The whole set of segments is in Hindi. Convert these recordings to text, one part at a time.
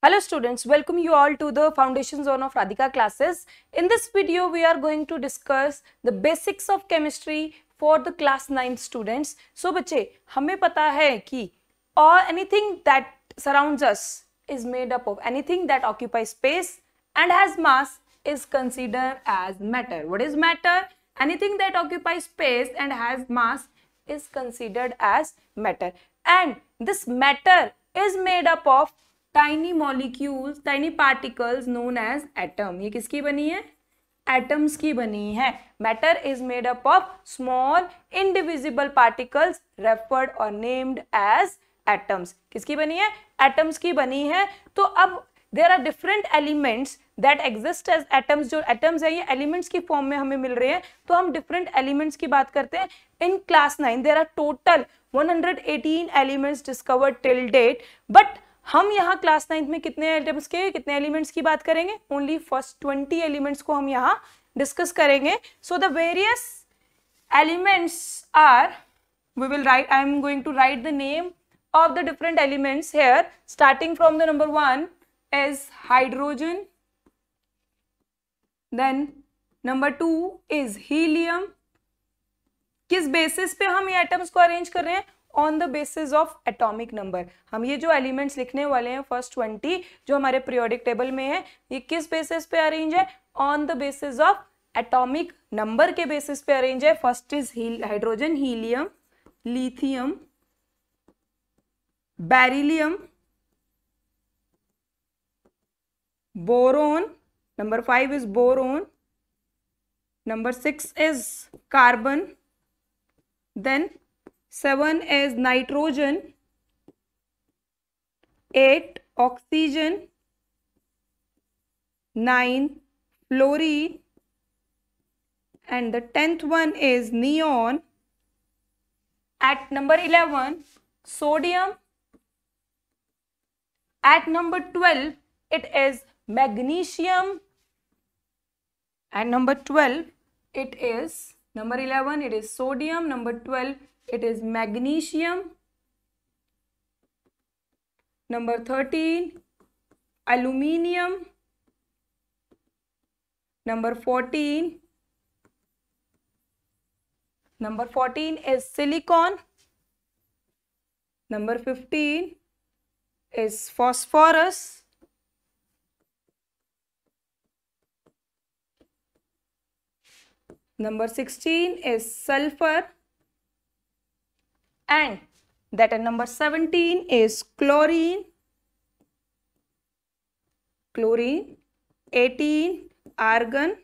Hello students, welcome you all to the Foundation Zone of Radhika classes. In this video, we are going to discuss the basics of chemistry for the class 9 students. So बच्चे हमें पता है कि anything that surrounds us is made up of anything that occupies space and has mass is considered as matter. What is matter? Anything that occupies space and has mass is considered as matter. And this matter is made up of tiny molecules, tiny particles known as atom. ये किसकी बनी है? Atoms की बनी है. Matter is made up of small indivisible particles referred or named as atoms. किसकी बनी है? Atoms की बनी है. तो अब there are different elements that exist as atoms. जो atoms है ये elements की form में हमें मिल रहे हैं. तो हम different elements की बात करते हैं. In class 9 there are total 118 elements discovered till date. But हम यहाँ क्लास 9 में कितने एलिमेंट्स की बात करेंगे? ओनली फर्स्ट 20 एलिमेंट्स को हम यहाँ डिस्कस करेंगे. So the various elements are, we will write, I am going to write the name of the different elements here. Starting from the number 1 is hydrogen, then number 2 is helium. किस बेसिस पे हम ये एटम्स को अरेंज कर रहे हैं? On the basis of atomic number. हम ये जो एलिमेंट्स लिखने वाले हैं फर्स्ट 20 जो हमारे पीरियोडिक टेबल में है, ये किस बेसिस पे अरेंज है? On the basis of atomic number के बेसिस पे अरेंज है. First is hydrogen, helium, lithium, beryllium, boron. Number 5 is boron. Number 6 is carbon. Then 7 is nitrogen, 8 oxygen, 9 fluorine, and the 10th one is neon. At number 11, sodium. At number 12, it is magnesium. At number 12, it is number 11, it is sodium. Number 12, it is magnesium. Number 13, aluminium. Number 14 is silicon. Number 15 is phosphorus. Number 16 is sulfur. And that number 17 is chlorine. 18 argon.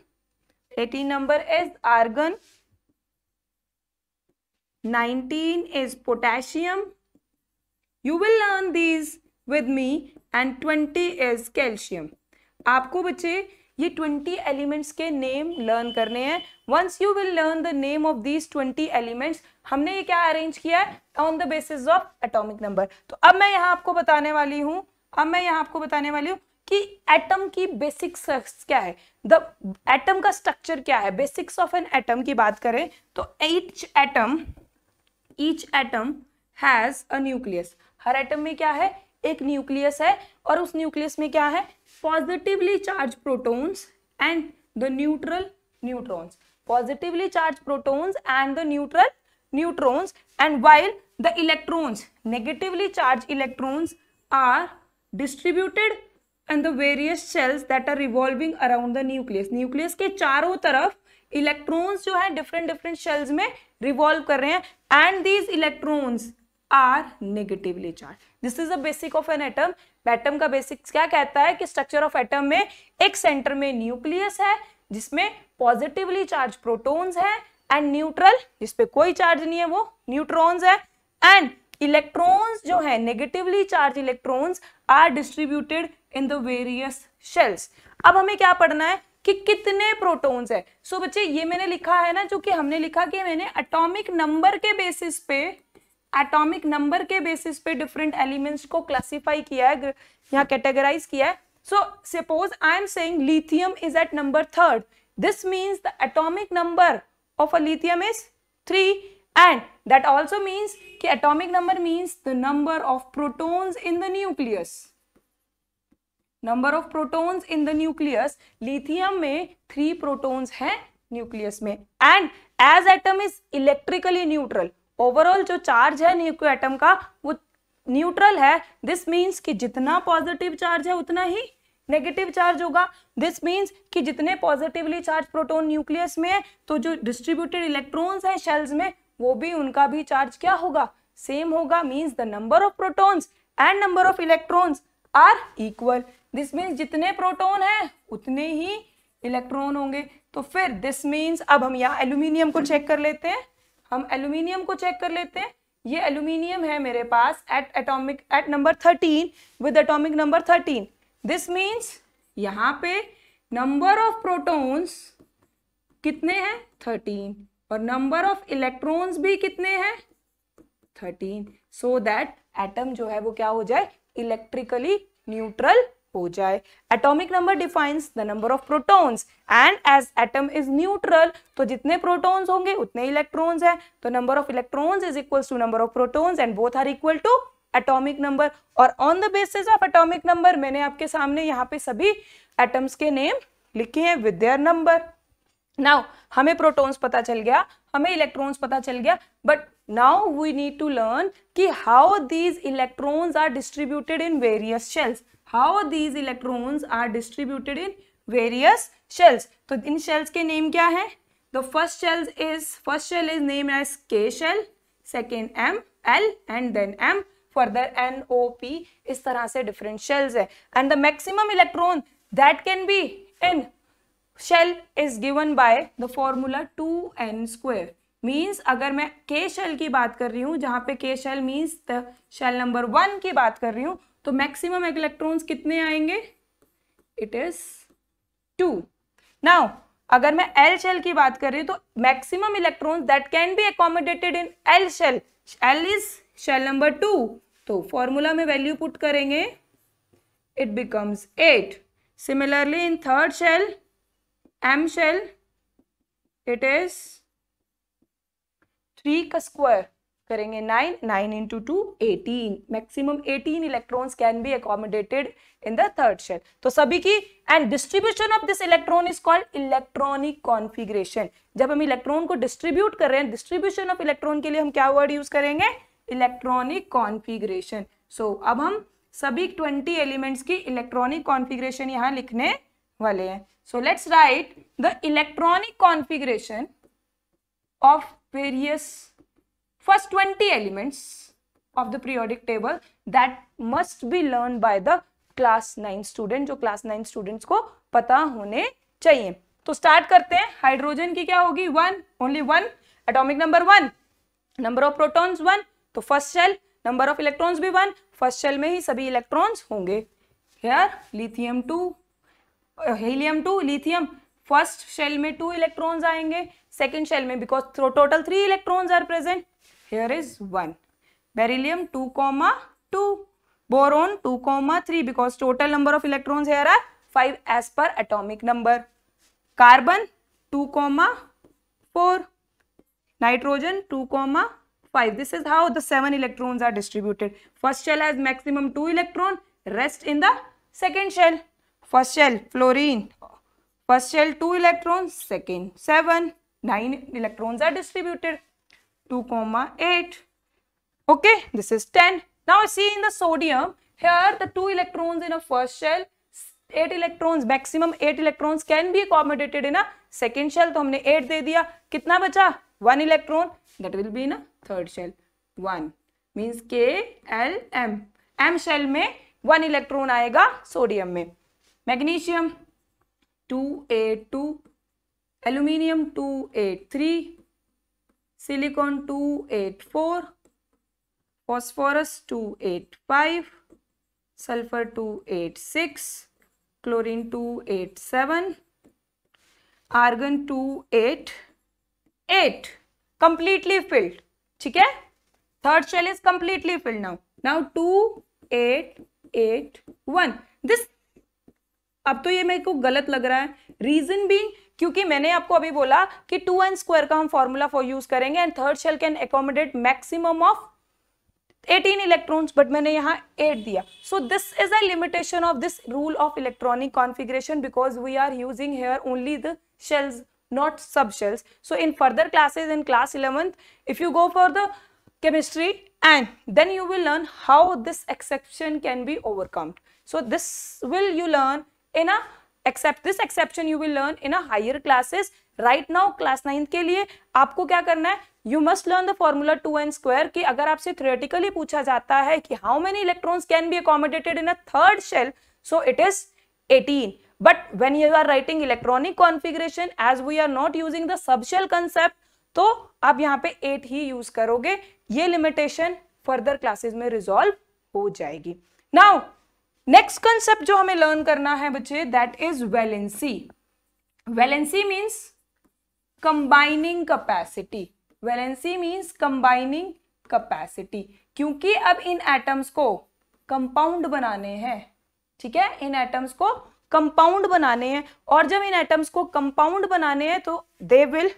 18 number is argon. 19 is potassium. You will learn these with me. And 20 is calcium. आपको बच्चे ये 20 एलिमेंट्स के नेम लर्न करने हैं. Once you will learn the name of these 20 elements, हमने ये क्या अरेंज किया है? On the basis of atomic number. तो अब मैं यहाँ आपको बताने वाली हूँ कि एटम की बेसिक्स क्या है, द एटम का स्ट्रक्चर क्या है. बेसिक्स ऑफ एन एटम की बात करें तो each atom has a nucleus. Her atom में क्या है? एक न्यूक्लियस है. और उस न्यूक्लियस में क्या है? positively charged protons and the neutral neutrons. Positively charged protons and the neutral neutrons, and while the electrons, negatively charged electrons, are distributed in the various shells that are revolving around the nucleus. nucleus के चारों तरफ electrons जो है different shells में revolve कर रहे हैं, and these electrons are negatively charged. This is the basic of an atom. Atom का बेसिक्स क्या कहता है कि स्ट्रक्चर ऑफ एटम में एक सेंटर में न्यूक्लियस है जिसमें पॉजिटिवली चार्ज प्रोटॉन्स है, एंड न्यूट्रल जिसपे कोई चार्ज नहीं है वो न्यूट्रॉन्स है, एंड इलेक्ट्रॉन्स जो है negatively charge electrons are distributed in the various shells. अब हमें क्या पढ़ना है कि कितने प्रोटॉन्स है. सो बच्चे ये मैंने लिखा है ना, जो कि हमने लिखा कि मैंने एटॉमिक नंबर के बेसिस पे डिफरेंट एलिमेंट्स को क्लासिफाई किया है, यहाँ कैटेगराइज किया है. So suppose I am saying lithium is at number 3rd. This means the atomic number of a lithium is 3, and that also means कि atomic number means the number of protons in the nucleus. Number of protons in the nucleus, lithium में 3 प्रोटॉन्स हैं न्यूक्लियस में, and as atom is electrically neutral, overall जो चार्ज है न्यूक्लियो एटम का वो न्यूट्रल है। दिस मीन्स कि जितना पॉजिटिव चार्ज है उतना ही नेगेटिव चार्ज होगा। दिस मीन्स कि जितने पॉजिटिवली चार्ज प्रोटॉन न्यूक्लियस में है तो जो डिस्ट्रीब्यूटेड इलेक्ट्रॉन्स हैं शेल्स में वो भी उनका भी चार्ज क्या होगा, सेम होगा। Means the number of protons and number of electrons are equal. This means जितने प्रोटॉन हैं उतने ही इलेक्ट्रॉन होंगे। तो फिर दिस मीन्स अब हम यहाँ एल्यूमिनियम को चेक कर लेते हैं, हम एल्यूमिनियम को चेक कर लेते हैं। ये एल्यूमिनियम है मेरे पास at number 13 with atomic number 13। This means यहाँ पे नंबर ऑफ प्रोटॉन्स कितने हैं 13 और नंबर ऑफ इलेक्ट्रॉन्स भी कितने हैं 13, सो दैट एटम जो है वो क्या हो जाए, इलेक्ट्रिकली न्यूट्रल हो जाए। Atomic number defines the number of protons and as atom is neutral तो जितने प्रोटॉन्स होंगे उतने इलेक्ट्रॉन्स हैं, तो number of electrons is equals to number of protons and both are equal to atomic number. और on the basis of atomic number मैंने आपके सामने यहाँ पे सभी एटम्स के नेम लिखे हैं विद देयर नंबर। नाउ हमें प्रोटॉन्स पता चल गया, हमें इलेक्ट्रॉन्स पता चल गया, but now we need to learn कि how these electrons are distributed in various shells, how these electrons are distributed in various shells. तो इन शेल्स के नेम क्या है, the first shell is name as K shell, second M, L and then M, further N, O, P, इस तरह से डिफरेंट शेल्स है। And the maximum electron that can be in shell is given by the formula 2n²। Means अगर मैं K शेल की बात कर रही हूँ, जहां पे K shell means the shell number 1 की बात कर रही हूँ, तो मैक्सिमम इलेक्ट्रॉन्स कितने आएंगे, इट इज 2। नाउ अगर मैं L शेल की बात कर रही हूँ तो maximum electrons that can be accommodated in L shell, L is shell number 2, तो फॉर्मूला में वैल्यू पुट करेंगे, it becomes 8। Similarly in third shell M shell it is 3 का स्क्वायर करेंगे 9 into 2 18, maximum 18 electrons can be accommodated in the third shell. तो सभी की and distribution of this electron is called electronic configuration. जब हम इलेक्ट्रॉन को डिस्ट्रीब्यूट कर रहे हैं, डिस्ट्रीब्यूशन ऑफ इलेक्ट्रॉन के लिए हम क्या वर्ड यूज करेंगे, इलेक्ट्रॉनिक कॉन्फिगरेशन। सो अब हम सभी 20 एलिमेंट्स की इलेक्ट्रॉनिक कॉन्फिगरेशन यहाँ लिखने वाले हैं। So let's write the electronic configuration of various first 20 elements of the periodic table that must be learned by the class 9 student, जो class 9 students को पता होने चाहिए। तो स्टार्ट करते हैं। हाइड्रोजन की क्या होगी, 1, only 1, atomic number 1, number of protons 1, तो first shell number of electrons भी 1, फर्स्ट शेल में ही सभी इलेक्ट्रॉन्स होंगे। Here lithium 2, helium 2, lithium, first shell में 2 इलेक्ट्रॉन्स आएंगे, सेकेंड शेल में because total 3 electrons are present, here is 1, beryllium 2,2, boron 2,3 because total number of electrons here are 5 as per atomic number, carbon 2,4, nitrogen 2,5. This is how the 7 electrons are distributed. First shell has maximum 2 electron, rest in the second shell. First shell fluorine, first shell 2 electrons, second 7, 9 electrons are distributed. 2,8. Okay, this is 10. Now see in the sodium, here the 2 electrons in a first shell, 8 electrons, maximum 8 electrons can be accommodated in a second shell. तो हमने 8 दे दिया, कितना बचा 1 electron, that will be in a third shell, 1 means K, L, M, M shell में 1 electron आएगा सोडियम में। Magnesium 2,8,2, aluminium 2,8,3, silicon 2,8,4, phosphorus 2,8,5, sulfur 2,8,6, chlorine 2,8,7, argon 2,8,8, completely filled। ठीक है, third shell is completely filled now 2,8,8,1। this अब तो ये मेरे को गलत लग रहा है, रीजन बीइंग क्योंकि मैंने आपको अभी बोला कि 2n² का हम फॉर्मूला फॉर यूज करेंगे and third shell can accommodate maximum of 18 electrons, but मैंने यहाँ 8 दिया. So this is a limitation of this rule of electronic configuration because we are using here only the shells, not subshells. So in further classes in class 11th, if you go for the chemistry, and then you will learn how this exception can be overcome. So this will you learn in a this exception you will learn in a higher classes. Right now class 9 के लिए आपको क्या करना है, you must learn the formula 2n square. कि अगर आपसे theoretically पूछा जाता है कि how many electrons can be accommodated in a third shell, so it is 18. But when you are writing electronic configuration, as we are not using the subshell concept, तो आप यहाँ पे 8 ही यूज करोगे. ये लिमिटेशन फर्दर क्लासेस में रिजॉल्व हो जाएगी. नाउ नेक्स्ट कंसेप्ट जो हमें लर्न करना है बच्चे, that is valency. Valency means combining capacity. Valency means combining capacity. क्योंकि अब इन एटम्स को कंपाउंड बनाने हैं, ठीक है, इन एटम्स को कंपाउंड बनाने हैं, और जब इन एटम्स को कंपाउंड बनाने हैं तो they will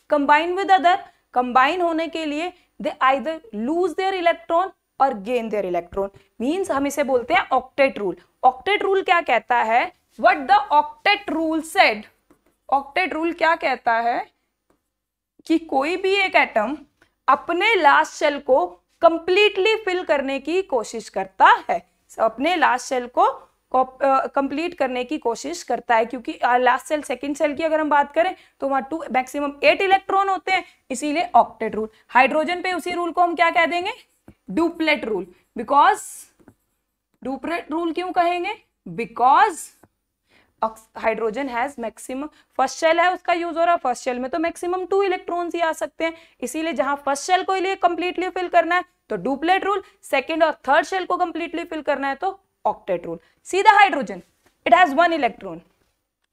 combine with other. Combine होने के लिए दे आइदर लूज देयर इलेक्ट्रॉन और गेन देयर इलेक्ट्रॉन. मींस हम इसे बोलते हैं ऑक्टेट रूल. ऑक्टेट रूल क्या कहता है, what the octet rule said. Octet rule क्या कहता है कि कोई भी एक एटम अपने लास्ट शेल को कंप्लीटली फिल करने की कोशिश करता है. अपने लास्ट शेल को कंप्लीट करने की कोशिश करता है, क्योंकि लास्ट सेल सेकंड सेल की अगर हम बात करें तो वहां 2 मैक्सिमम 8 इलेक्ट्रॉन होते हैं, इसीलिए ऑक्टेट रूल. हाइड्रोजन पे उसी रूल को हम क्या कह देंगे, duplet rule. Because duplet rule क्यों कहेंगे, because hydrogen has maximum, first shell है उसका यूज हो रहा है, फर्स्ट शेल में तो मैक्सिमम 2 इलेक्ट्रॉन्स ही आ सकते हैं, इसीलिए जहां फर्स्ट शेल को लिए कंप्लीटली फिल करना है तो डुप्लेट रूल, सेकंड और थर्ड शेल को कंप्लीटली फिल करना है तो ऑक्टेट रूल. सीधा हाइड्रोजन, इट हैज 1 इलेक्ट्रॉन.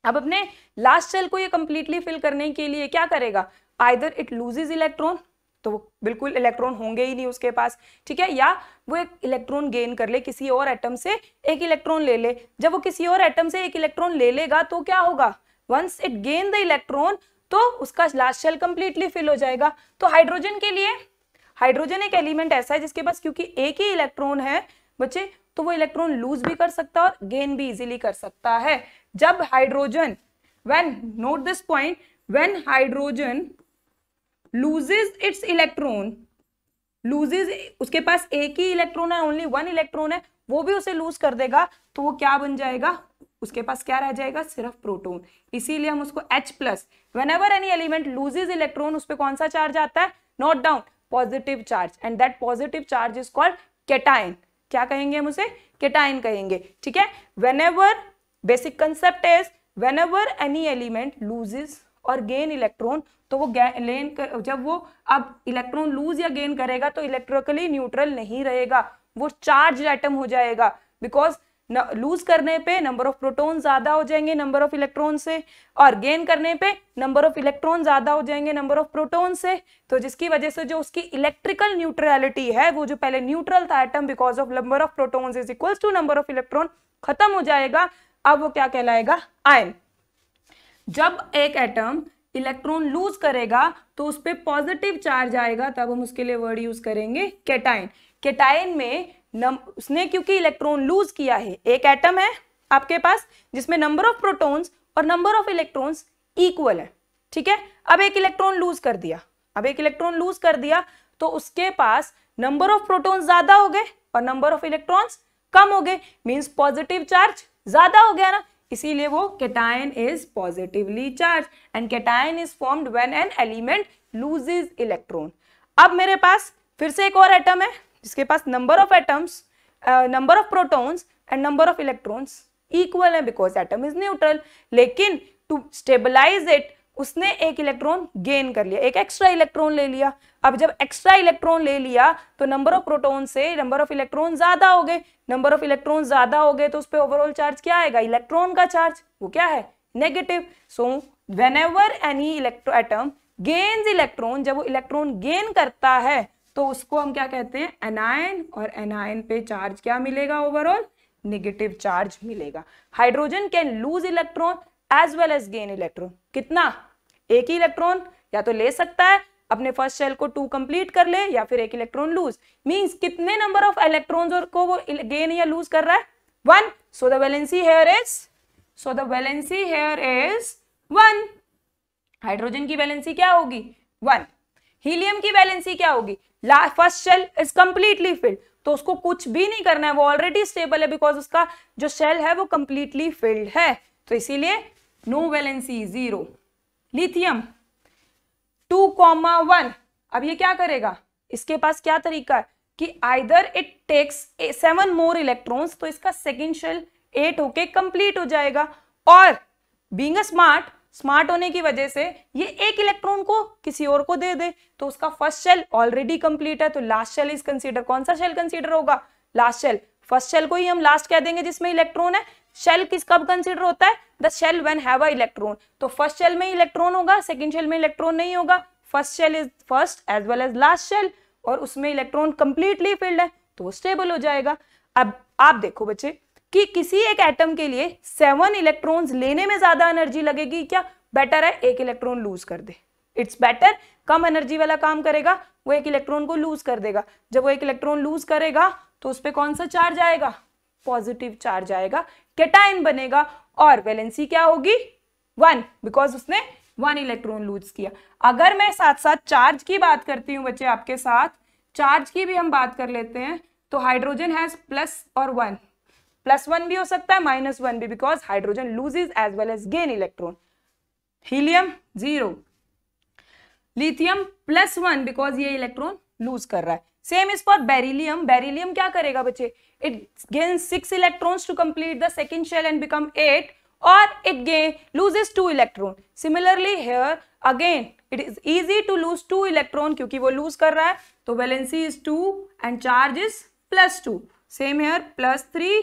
अब अपने लास्ट शेल को ये कंप्लीटली फिल करने के लिए क्या करेगा, आइदर इट लूजेस इलेक्ट्रॉन, तो वो बिल्कुल इलेक्ट्रॉन होंगे ही नहीं उसके पास, ठीक है, या वो एक इलेक्ट्रॉन गेन कर ले, किसी और एटम से एक इलेक्ट्रॉन ले ले. जब वो किसी और एटम से एक इलेक्ट्रॉन ले लेगा तो क्या होगा, once it gain the electron तो उसका लास्ट शेल कंप्लीटली फिल हो जाएगा. तो हाइड्रोजन के लिए, हाइड्रोजन एक एलिमेंट ऐसा है जिसके पास क्योंकि एक ही इलेक्ट्रॉन है बच्चे, तो वो इलेक्ट्रॉन लूज भी कर सकता है और गेन भी इजीली कर सकता है. जब hydrogen, when not this point, when hydrogen loses it's electron, loses, उसके पास एक ही इलेक्ट्रॉन है, ओनली 1 इलेक्ट्रॉन है, वो भी उसे लूज कर देगा तो वो क्या बन जाएगा, उसके पास क्या रह जाएगा, सिर्फ प्रोटॉन. इसीलिए हम उसको H+. Whenever any element loses electron, उस पे कौन सा चार्ज आता है, note down, positive charge, and that positive charge is called cation. क्या कहेंगे हम उसे, कैटायन कहेंगे, ठीक है. Whenever, basic concept is whenever any element loses और गेन इलेक्ट्रॉन, तो वो जब वो अब इलेक्ट्रॉन लूज या गेन करेगा तो इलेक्ट्रिकली न्यूट्रल नहीं रहेगा, वो चार्ज एटम हो जाएगा. बिकॉज लूज करने पे नंबर ऑफ प्रोटॉन ज्यादा हो जाएंगे नंबर ऑफ इलेक्ट्रॉन से, और गेन करने पे नंबर ऑफ इलेक्ट्रॉन ज्यादा हो जाएंगे नंबर ऑफ प्रोटॉन से. तो जिसकी वजह से जो उसकी इलेक्ट्रिकल न्यूट्रलिटी है, वो जो पहले न्यूट्रल था atom because of number of protons is equals to number of electron, खत्म हो जाएगा. अब वो क्या कहलाएगा, आयन. जब एक एटम इलेक्ट्रॉन लूज करेगा तो उस पर पॉजिटिव चार्ज आएगा, तब हम उसके लिए वर्ड यूज करेंगे कैटायन. कैटायन में उसने क्योंकि इलेक्ट्रॉन लूज किया है, एक एटम है आपके पास जिसमें नंबर ऑफ प्रोटॉन्स और नंबर ऑफ इलेक्ट्रॉन्स इक्वल है, ठीक है. अब एक इलेक्ट्रॉन लूज कर दिया, अब एक इलेक्ट्रॉन लूज कर दिया तो उसके पास नंबर ऑफ प्रोटॉन्स ज्यादा हो गए और नंबर ऑफ इलेक्ट्रॉन्स कम हो गए, मींस पॉजिटिव चार्ज ज्यादा हो गया ना, इसीलिए वो cation is positively charge, and cation is formed when an element loses electron. अब मेरे पास फिर से एक और एटम है जिसके पास number of atoms, number of protons and number of electrons equal है बिकॉज एटम इज न्यूट्रल. लेकिन टू स्टेबलाइज इट उसने एक इलेक्ट्रॉन गेन कर लिया, एक एक्स्ट्रा इलेक्ट्रॉन ले लिया. अब जब एक्स्ट्रा इलेक्ट्रॉन ले लिया तो नंबर ऑफ प्रोटॉन से नंबर ऑफ इलेक्ट्रॉन ज्यादा हो गए, नंबर ऑफ इलेक्ट्रॉन ज्यादा हो गए तो उस पे ओवरऑल चार्ज क्या आएगा, इलेक्ट्रॉन का चार्ज, वो क्या है, negative. So whenever any atom gains electron, जब वो इलेक्ट्रॉन गेन करता है तो उसको हम क्या कहते हैं, एनायन, और एनायन पे चार्ज क्या मिलेगा, ओवरऑल नेगेटिव चार्ज मिलेगा. Hydrogen can lose electron as well as gain electron. कितना, एक ही इलेक्ट्रॉन या तो ले सकता है अपने फर्स्ट शेल को 2 कंप्लीट कर ले या फिर 1 इलेक्ट्रॉन लूज, मींस कितने नंबर ऑफ इलेक्ट्रॉन्स को वो गेन या लूज कर रहा है, 1. So the valency here is 1. Hydrogen की वैलेंसी क्या होगी 1. हीलियम की वैलेंसी क्या होगी, first shell is completely filled, तो उसको कुछ भी नहीं करना है, वो ऑलरेडी स्टेबल है बिकॉज उसका जो शेल है वो कंप्लीटली फिल्ड है, तो इसीलिए नो वैलेंसी 0. लिथियम 2,1. अब ये क्या करेगा, इसके पास क्या तरीका है कि either it takes 7 more electrons, तो इसका सेकेंड शेल 8 होके कंप्लीट हो जाएगा, और बीइंग अ स्मार्ट होने की वजह से ये 1 इलेक्ट्रॉन को किसी और को दे दे, तो उसका फर्स्ट शेल ऑलरेडी कंप्लीट है, तो लास्ट शेल इज कंसीडर. कौन सा शेल कंसीडर होगा, लास्ट शेल. फर्स्ट शेल को ही हम लास्ट कह देंगे जिसमें इलेक्ट्रॉन है. शेल किस कब कंसीडर होता है, the shell when have a electron, तो फर्स्ट शेल में इलेक्ट्रॉन होगा, सेकंड शेल में इलेक्ट्रॉन नहीं होगा. First shell is first as well as last shell, और उसमें इलेक्ट्रॉन कंप्लीटली फिल्ड है, तो वो स्टेबल हो जाएगा. अब आप देखो बच्चे कि किसी एक एटम के लिए 7 इलेक्ट्रॉन्स लेने में ज्यादा एनर्जी लगेगी क्या, बेटर है 1 इलेक्ट्रॉन लूज कर दे. इट्स बेटर, कम एनर्जी वाला काम करेगा, वो 1 इलेक्ट्रॉन को लूज कर देगा. जब वो 1 इलेक्ट्रॉन लूज करेगा तो उस पर कौन सा चार्ज आएगा, पॉजिटिव चार्ज आएगा, कैटायन बनेगा, और वैलेंसी क्या होगी 1, बिकॉज उसने 1 इलेक्ट्रॉन लूज किया. अगर मैं साथ साथ चार्ज की बात करती हूँ बच्चे आपके साथ, चार्ज की भी हम बात कर लेते हैं, तो हाइड्रोजन हैज प्लस और 1, +1 भी हो सकता है, -1 भी, because hydrogen loses as well as gain electron. Helium 0, lithium +1 because ये इलेक्ट्रॉन लूज कर रहा है. Same is for beryllium. Beryllium क्या करेगा बच्चे, it gains 6 electrons to complete the second shell and become 8, और it loses 2 electron. Similarly here again it is easy to lose 2 electron क्योंकि वो lose कर रहा है, तो valency is 2 and charge is +2. Same here +3,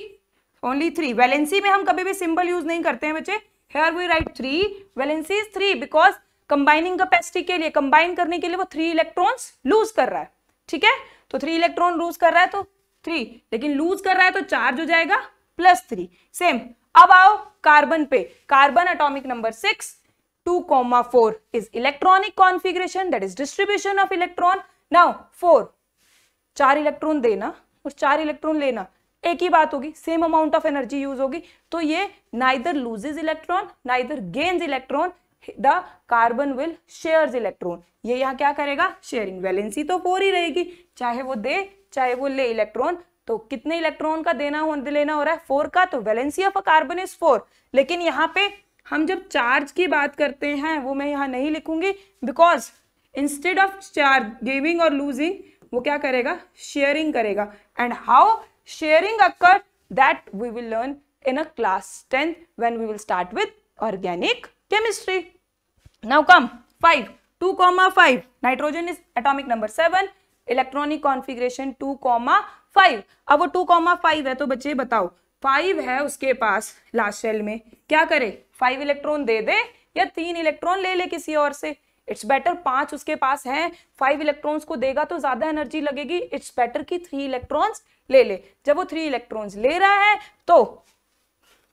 only 3. valency में हम कभी भी symbol use नहीं करते हैं बच्चे. Here we write 3, valency is 3 because combining capacity के लिए, combine करने के लिए वो 3 electrons lose कर रहा है. ठीक है, तो 3 इलेक्ट्रॉन लूज कर रहा है तो 3, लेकिन लूज कर रहा है तो चार्ज हो जाएगा +3. सेम. अब आओ कार्बन पे. Carbon atomic number 6, 2,4 is electronic configuration, that is distribution of electron. Now 4, 4 electron देना और 4 इलेक्ट्रॉन लेना, एक ही बात होगी, same amount of energy use होगी, तो ये neither loses electron neither gains electron, the carbon will shares electron. ये यहाँ क्या करेगा, शेयरिंग. वैलेंसी तो 4 ही रहेगी, चाहे वो दे चाहे वो ले इलेक्ट्रॉन. तो कितने इलेक्ट्रॉन का लेना हो रहा है, 4 का, तो valency of a carbon is 4. लेकिन यहाँ पे हम जब चार्ज की बात करते हैं वो मैं यहाँ नहीं लिखूंगी, because instead of charge giving और लूजिंग वो क्या करेगा, शेयरिंग करेगा. And how sharing occur, that we will learn in a class 10 when we will start with organic chemistry. Now come 5, 2,5. Nitrogen is atomic number 7, electronic configuration 2,5. अब वो 2,5 है तो बच्चे बताओ, 5 है उसके पास लास्ट शेल में, क्या करे, 5 इलेक्ट्रॉन दे दे या 3 इलेक्ट्रॉन ले ले किसी और से. इट्स बेटर 5 उसके पास है, 5 इलेक्ट्रॉन्स को देगा तो ज्यादा एनर्जी लगेगी. इट्स बेटर कि 3 इलेक्ट्रॉन्स ले ले. जब वो 3 इलेक्ट्रॉन्स ले रहा है तो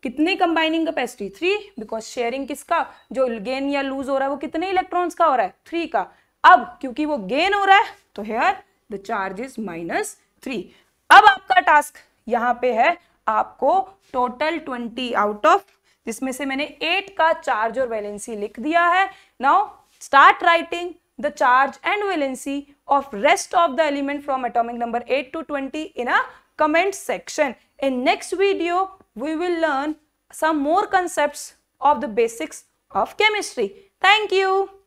कितने कंबाइनिंग कैपेसिटी, 3, बिकॉज शेयरिंग किसका, जो गेन या लूज हो रहा है वो कितने इलेक्ट्रॉन्स का हो रहा है, 3 का. अब क्योंकि वो गेन हो रहा है तो हेयर द चार्ज इज -3. अब आपका टास्क यहाँ पे है, आपको टोटल 20 आउट ऑफ, जिसमें से मैंने 8 का चार्ज और वैलेंसी लिख दिया है. Now start writing the charge and valency of rest of the element from atomic number 8 to 20 in a comment section. In next video we will learn some more concepts of the basics of chemistry. Thank you.